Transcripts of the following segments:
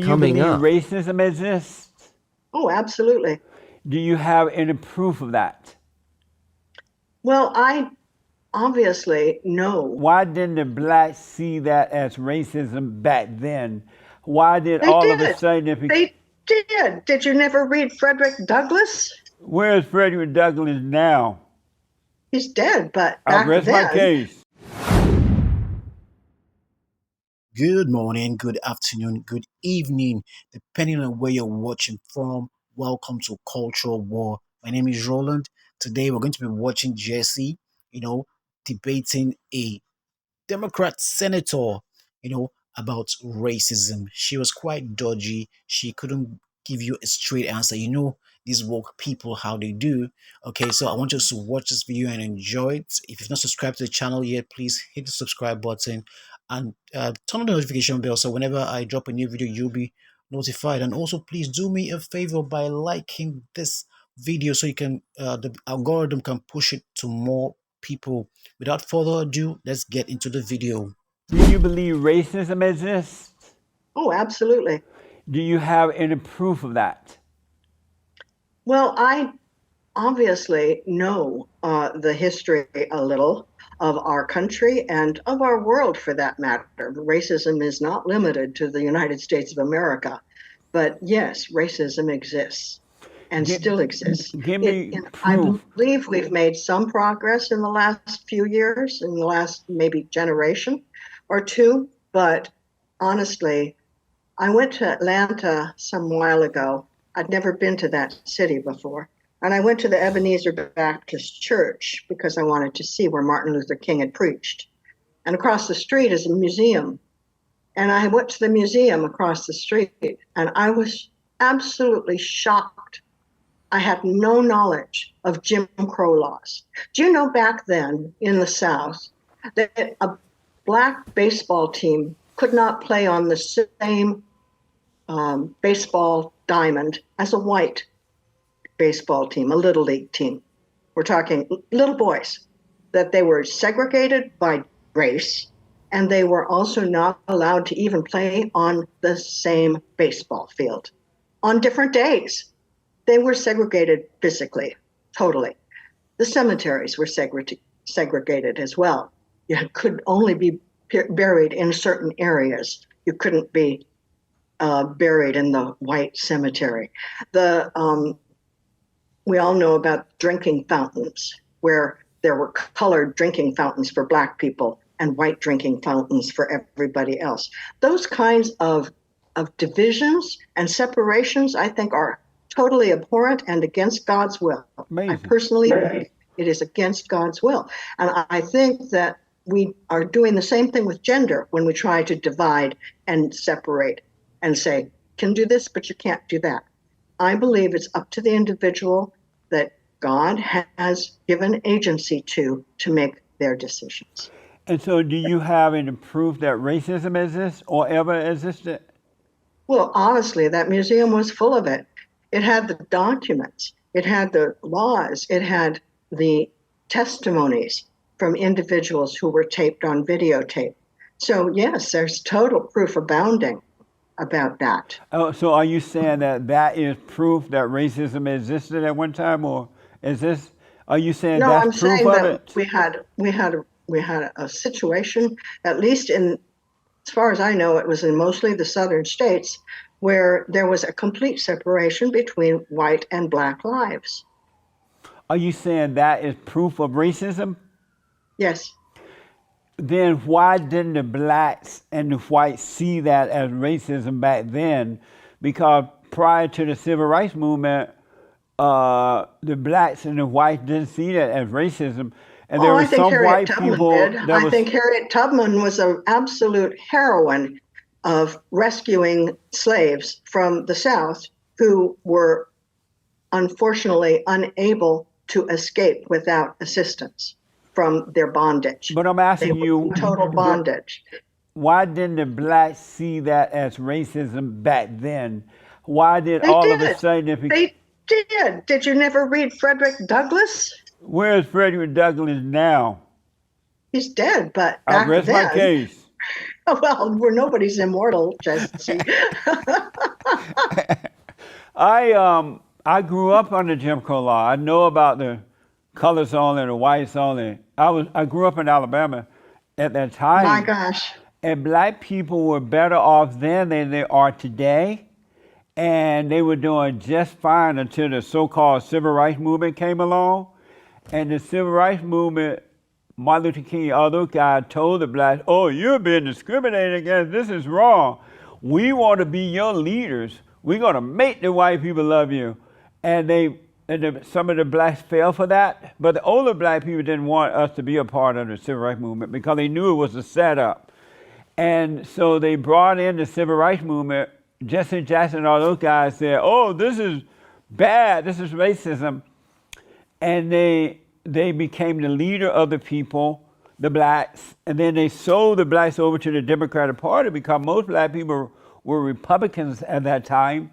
Do you Coming believe up. racism exists? Oh, absolutely. Do you have any proof of that? Well, I obviously know. Why didn't the blacks see that as racism back then? Why did They all of a did. sudden it became... They did. Did you never read Frederick Douglass? Where is Frederick Douglass now? He's dead, but I back rest my then, case. Good morning, good afternoon, good evening, depending on where you're watching from. Welcome to Cultural War. My name is Roland. Today we're going to be watching Jesse, debating a Democrat senator, about racism. She was quite dodgy. She couldn't give you a straight answer. These woke people, how they do. Okay, so I want you to watch this video and enjoy it. If you've not subscribed to the channel yet, please hit the subscribe button and turn on the notification bell so whenever I drop a new video, you'll be notified. And also, please do me a favor by liking this video so the algorithm can push it to more people. Without further ado, let's get into the video. Do you believe racism exists? oh, absolutely. Do you have any proof of that? Well, I obviously know the history a little of our country and of our world for that matter. Racism is not limited to the United States of America. But yes, racism exists and still exists. Give me I proof. believe we've made some progress in the last few years, in the last maybe generation or two. But honestly, I went to Atlanta some while ago. I'd never been to that city before. And I went to the Ebenezer Baptist Church because I wanted to see where Martin Luther King had preached. And across the street is a museum. And I went to the museum across the street, and I was absolutely shocked. I had no knowledge of Jim Crow laws. Do you know back then in the South that a black baseball team could not play on the same baseball diamond as a white baseball team, a little league team? We're talking little boys, that they were segregated by race, and they were also not allowed to even play on the same baseball field on different days. They were segregated physically, totally. The cemeteries were segregated as well. You could only be buried in certain areas. You couldn't be buried in the white cemetery. We all know about drinking fountains, where there were colored drinking fountains for black people and white drinking fountains for everybody else. Those kinds of divisions and separations, I think, are totally abhorrent and against God's will. Amazing. I personally think it is against God's will. And I think that we are doing the same thing with gender when we try to divide and separate and say, you can do this, but you can't do that. I believe it's up to the individual that God has given agency to make their decisions. And so do you have any proof that racism exists or ever existed? Well, honestly, that museum was full of it. It had the documents, it had the laws, it had the testimonies from individuals who were taped on videotape. So yes, there's total proof abounding about that. Oh, so are you saying that is proof that racism existed at one time, or are you saying No, that's I'm proof saying of that it? we had a situation, at least as far as I know, it was in mostly the southern states, where there was a complete separation between white and black lives. Are you saying that is proof of racism? Yes. Then why didn't the blacks and the whites see that as racism back then? Because prior to the civil rights movement, the blacks and the whites didn't see that as racism. And there were some white people I think Harriet Tubman was an absolute heroine of rescuing slaves from the South who were unfortunately unable to escape without assistance from their bondage. But I'm asking you, total bondage. Why didn't the blacks see that as racism back then? Why did all of a sudden they did? Did you never read Frederick Douglass? Where is Frederick Douglass now? He's dead, but I rest my case. Well, nobody's immortal, Jesse. I grew up under Jim Crow law. I know about the colors only, the whites only. I grew up in Alabama at that My time, gosh. and black people were better off then than they are today, and they were doing just fine until the so-called civil rights movement came along. And the civil rights movement, Martin Luther King, all those guys told the blacks, "Oh, you're being discriminated against. This is wrong. We want to be your leaders. We're gonna make the white people love you." And some of the blacks fell for that, but the older black people didn't want us to be a part of the civil rights movement because they knew it was a setup. And so they brought in the civil rights movement. Jesse Jackson and all those guys said, "Oh, this is bad. This is racism." And they became the leader of the people, the blacks, and then they sold the blacks over to the Democratic Party because most black people were Republicans at that time,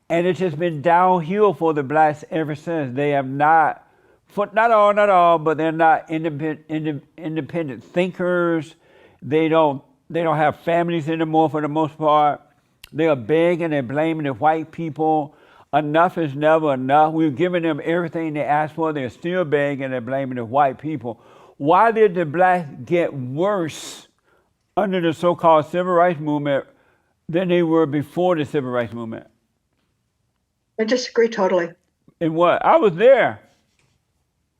and it's just been downhill for the blacks ever since. They have not, for not all, but they're not independent thinkers. They don't have families anymore for the most part. They are begging and blaming the white people. Enough is never enough. We've given them everything they asked for. They're still begging and blaming the white people. Why did the blacks get worse under the so-called civil rights movement than they were before the civil rights movement? I disagree totally. And what? I was there.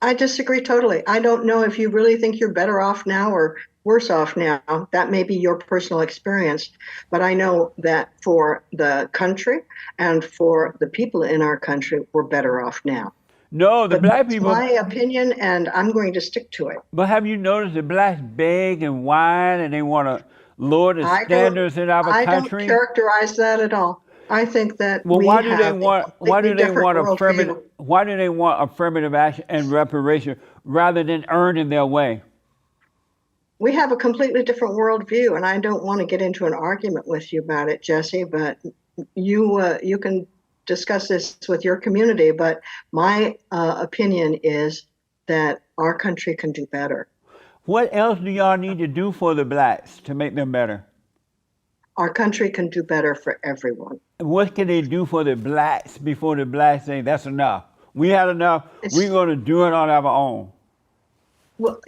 I disagree totally. I don't know if you really think you're better off now or worse off now. That may be your personal experience, but I know that for the country and for the people in our country, we're better off now. No, the But black that's people. my opinion, and I'm going to stick to it. But have you noticed the blacks beg and whine and they want to lower the I standards in our don't country? characterize that at all. I think that Well, we why do they have a want? Why do completely they different want affirmative? worldview. Why do they want affirmative action and reparation rather than earning their way? We have a completely different worldview, and I don't want to get into an argument with you about it, Jesse, but you can discuss this with your community, but my opinion is that our country can do better. What else do y'all need to do for the blacks to make them better? Our country can do better for everyone. What can they do for the blacks before the blacks say that's enough? We had enough. We're going to do it on our own. Well,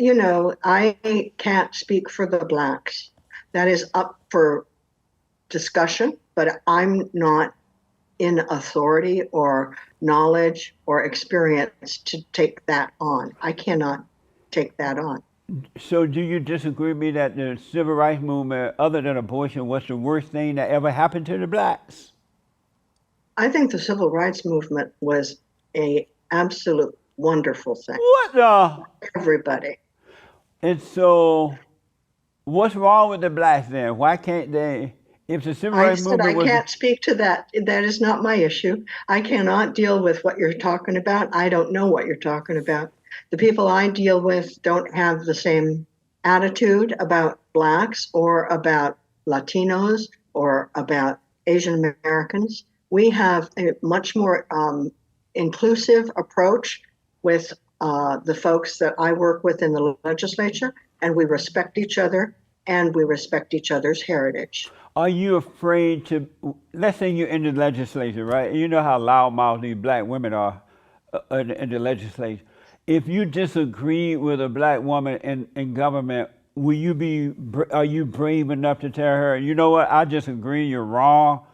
I can't speak for the blacks. That is up for discussion, but I'm not in authority or knowledge or experience to take that on. I cannot take that on. So do you disagree with me that the civil rights movement, other than abortion, was the worst thing that ever happened to the blacks? I think the civil rights movement was a absolute wonderful thing. What the? Everybody. And so, what's wrong with the blacks then? Why can't they? If the civil I rights said movement I was can't speak to that. That is not my issue. I cannot deal with what you're talking about. I don't know what you're talking about. The people I deal with don't have the same attitude about blacks or about Latinos or about Asian Americans. We have a much more inclusive approach with the folks that I work with in the legislature, and we respect each other and we respect each other's heritage. Are you afraid to, let's say you're in the legislature, right? You know how loudmouth these black women are in the legislature. If you disagree with a black woman in government, are you brave enough to tell her, you know what, I disagree, you're wrong?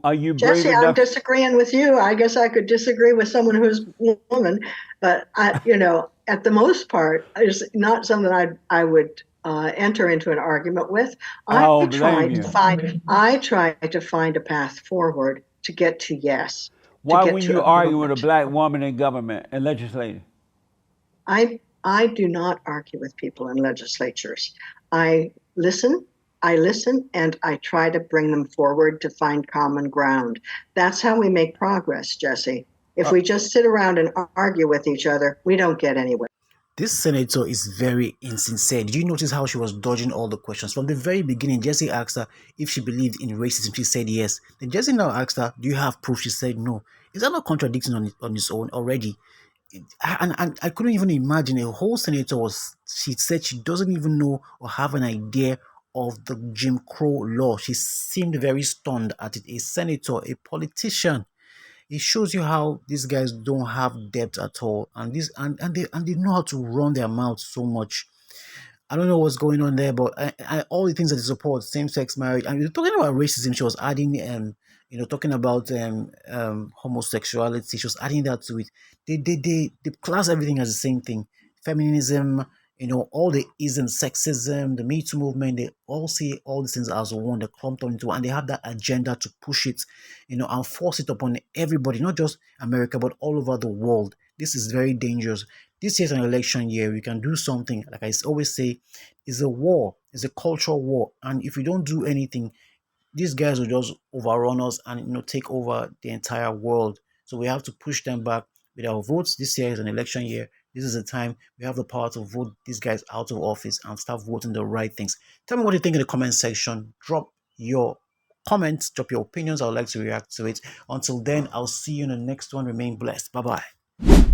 Are you brave Jesse, I'm enough? disagreeing with you. I guess I could disagree with someone who's a woman, but at the most part, it's not something I would enter into an argument with. Oh, I blame you. try to find a path forward to get to yes. Why would you argue with a black woman in government and legislature? I do not argue with people in legislatures. I listen, and I try to bring them forward to find common ground. That's how we make progress, Jesse. If we just sit around and argue with each other, we don't get anywhere. This senator is very insincere. Did you notice how she was dodging all the questions? From the very beginning, Jesse asked her if she believed in racism. She said yes. Then Jesse now asked her, do you have proof? She said no. Is that not contradicting on its own already? And I couldn't even imagine a whole senator she said she doesn't even know or have an idea of the Jim Crow law. She seemed very stunned at it. A senator, a politician. It shows you how these guys don't have depth at all, and they know how to run their mouth so much. I don't know what's going on there, but all the things that they support, same-sex marriage, and you're talking about racism. She was adding, talking about homosexuality. She was adding that to it. They class everything as the same thing. Feminism, all the isms, sexism, the Me Too movement. They all see all these things as one. They clumped onto, and they have that agenda to push it, and force it upon everybody, not just America, but all over the world. This is very dangerous. This year's an election year. We can do something. Like I always say, it's a war. It's a cultural war. And if we don't do anything, these guys will just overrun us and take over the entire world. So we have to push them back with our votes. This year is an election year. This is the time we have the power to vote these guys out of office and start voting the right things. Tell me what you think in the comment section. Drop your comments, drop your opinions. I would like to react to it. Until then, I'll see you in the next one. Remain blessed. Bye bye.